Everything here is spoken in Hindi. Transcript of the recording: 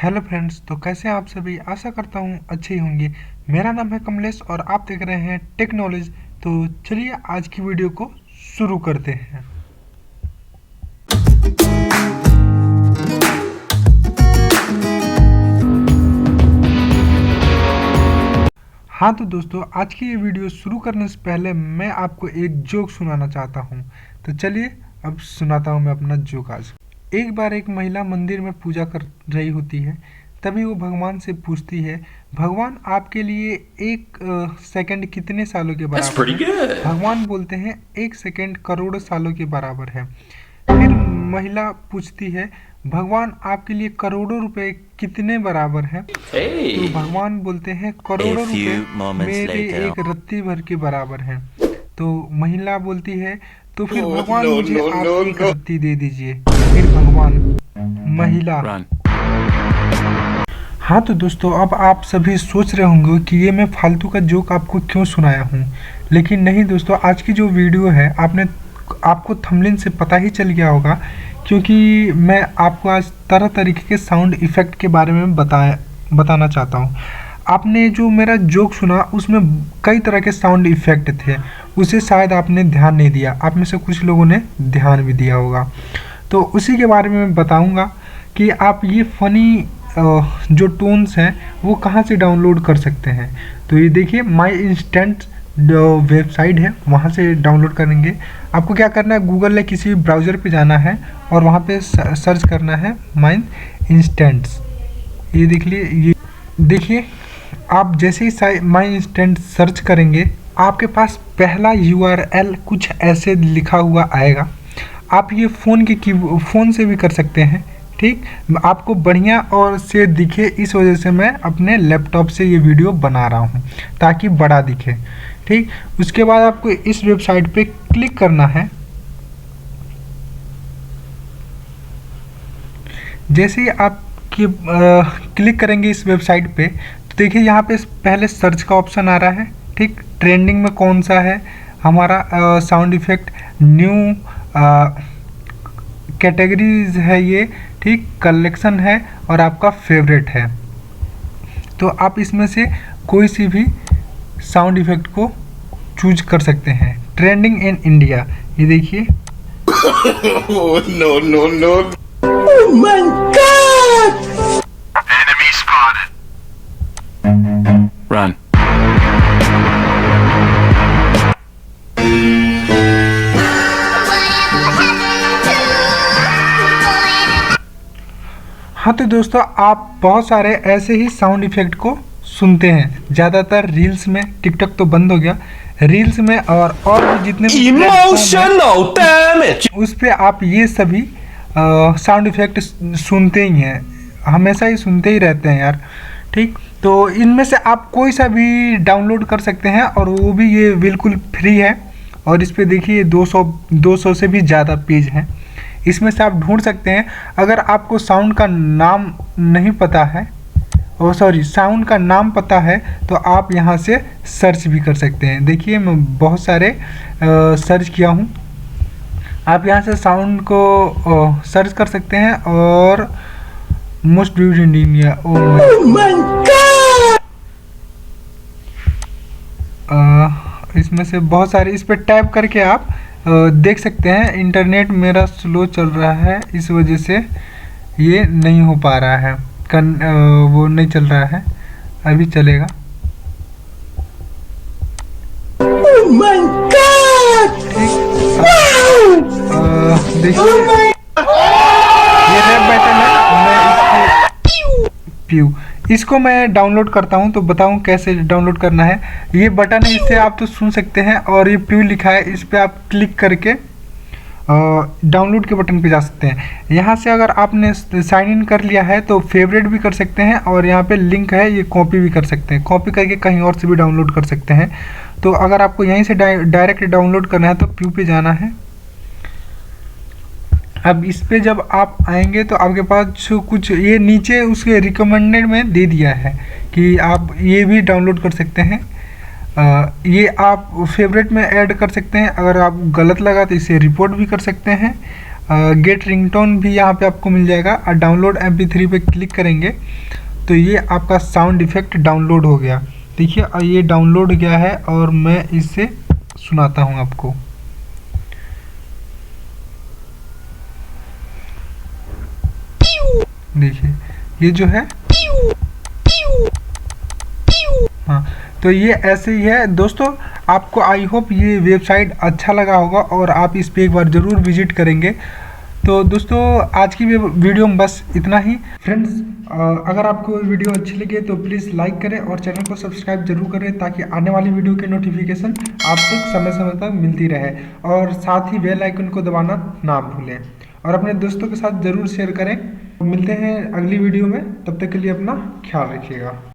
हेलो फ्रेंड्स, तो कैसे हैं आप सभी। आशा करता हूँ अच्छे ही होंगे। मेरा नाम है कमलेश और आप देख रहे हैं टेक्नोलॉजी। तो चलिए आज की वीडियो को शुरू करते हैं। हाँ तो दोस्तों, आज की ये वीडियो शुरू करने से पहले मैं आपको एक जोक सुनाना चाहता हूँ। तो चलिए अब सुनाता हूँ मैं अपना जोक आज। एक बार एक महिला मंदिर में पूजा कर रही होती है। तभी वो भगवान से पूछती है, भगवान आपके लिए एक सेकंड कितने सालों के That's बराबर pretty है। good. भगवान बोलते हैं एक सेकंड करोड़ों सालों के बराबर है। फिर महिला पूछती है, भगवान आपके लिए करोड़ों रुपए कितने बराबर है। तो Hey. भगवान बोलते हैं A करोड़ों रुपए few moments मेरे later. एक रत्ती भर के बराबर हैं। तो महिला बोलती है, तो फिर Oh, भगवान no, मुझे no, आप no, एक no. रत्ती दे दीजिए। फिर भगवान, महिला। Run. हाँ तो दोस्तों, अब आप सभी सोच रहे होंगे कि ये मैं फालतू का जोक आपको क्यों सुनाया हूँ। लेकिन नहीं दोस्तों, आज की जो वीडियो है आपको थंबनेल से पता ही चल गया होगा, क्योंकि मैं आपको आज तरह तरीके के साउंड इफ़ेक्ट के बारे में बताना चाहता हूँ। आपने जो मेरा जोक सुना उसमें कई तरह के साउंड इफ़ेक्ट थे, उसे शायद आपने ध्यान नहीं दिया। आप में से कुछ लोगों ने ध्यान भी दिया होगा। तो उसी के बारे में मैं बताऊँगा कि आप ये फ़नी जो टोन्स हैं वो कहाँ से डाउनलोड कर सकते हैं। तो ये देखिए, माई इंस्टेंट वेबसाइट है, वहाँ से डाउनलोड करेंगे। आपको क्या करना है, गूगल या किसी ब्राउज़र पे जाना है और वहाँ पे सर्च करना है माई इंस्टेंट्स। ये देखिए, आप जैसे ही माई इंस्टेंट सर्च करेंगे आपके पास पहला URL कुछ ऐसे लिखा हुआ आएगा। आप ये फ़ोन से भी कर सकते हैं। ठीक, आपको बढ़िया और से दिखे, इस वजह से मैं अपने लैपटॉप से ये वीडियो बना रहा हूँ ताकि बड़ा दिखे। ठीक, उसके बाद आपको इस वेबसाइट पे क्लिक करना है। जैसे ही आप क्लिक करेंगे इस वेबसाइट पे, तो देखिए यहाँ पे पहले सर्च का ऑप्शन आ रहा है। ठीक, ट्रेंडिंग में कौन सा है हमारा साउंड इफ़ेक्ट, न्यू कैटेगरीज है ये। ठीक, कलेक्शन है और आपका फेवरेट है। तो आप इसमें से कोई सी भी साउंड इफ़ेक्ट को चूज कर सकते हैं। ट्रेंडिंग इन इंडिया, ये देखिए। Oh, no, no, no. Run. हाँ तो दोस्तों, आप बहुत सारे ऐसे ही साउंड इफ़ेक्ट को सुनते हैं, ज़्यादातर रील्स में। टिकटॉक तो बंद हो गया, रील्स में और भी जितने भी Emotional damage. उस पे आप ये सभी साउंड इफ़ेक्ट सुनते ही हैं, हमेशा ही सुनते ही रहते हैं यार। ठीक, तो इनमें से आप कोई सा भी डाउनलोड कर सकते हैं और वो भी ये बिल्कुल फ्री है। और इस पे देखिए 200 से भी ज़्यादा पेज हैं, इसमें से आप ढूंढ सकते हैं। अगर आपको साउंड का नाम नहीं पता है, साउंड का नाम पता है, तो आप यहाँ से सर्च भी कर सकते हैं। देखिए, मैं बहुत सारे सर्च किया हूँ। आप यहाँ से साउंड को सर्च कर सकते हैं और मोस्ट व्यूड इन इंडिया, इसमें से बहुत सारे, इस पर टैप करके आप देख सकते हैं। इंटरनेट मेरा स्लो चल रहा है, इस वजह से ये नहीं हो पा रहा है, वो नहीं चल रहा है, अभी चलेगा। देखिए, ये रेड बटन है, इसको मैं डाउनलोड करता हूँ। तो बताऊँ कैसे डाउनलोड करना है। ये बटन है, इससे आप तो सुन सकते हैं, और ये प्यू लिखा है, इस पर आप क्लिक करके डाउनलोड के बटन पे जा सकते हैं। यहाँ से अगर आपने साइन इन कर लिया है तो फेवरेट भी कर सकते हैं, और यहाँ पे लिंक है, ये कॉपी भी कर सकते हैं। कॉपी करके कहीं और से भी डाउनलोड कर सकते हैं। तो अगर आपको यहीं से डायरेक्ट डाउनलोड करना है तो प्यू पे जाना है। अब इस पे जब आप आएंगे तो आपके पास कुछ ये नीचे उसके रिकमेंडेड में दे दिया है कि आप ये भी डाउनलोड कर सकते हैं। ये आप फेवरेट में ऐड कर सकते हैं। अगर आप गलत लगा तो इसे रिपोर्ट भी कर सकते हैं। गेट रिंगटोन भी यहाँ पे आपको मिल जाएगा। और डाउनलोड MP3 पे क्लिक करेंगे तो ये आपका साउंड इफेक्ट डाउनलोड हो गया। देखिए ये डाउनलोड गया है और मैं इसे सुनाता हूँ आपको। देखिए ये जो है, हाँ, तो ये ऐसे ही है दोस्तों। आपको आई होप ये वेबसाइट अच्छा लगा होगा और आप इस पे एक बार ज़रूर विजिट करेंगे। तो दोस्तों आज की वीडियो में बस इतना ही। फ्रेंड्स अगर आपको वीडियो अच्छी लगे तो प्लीज़ लाइक करें और चैनल को सब्सक्राइब जरूर करें ताकि आने वाली वीडियो की नोटिफिकेशन आप तक समय समय तक मिलती रहे। और साथ ही बेल आइकन को दबाना ना भूलें और अपने दोस्तों के साथ ज़रूर शेयर करें। मिलते हैं अगली वीडियो में, तब तक के लिए अपना ख्याल रखिएगा।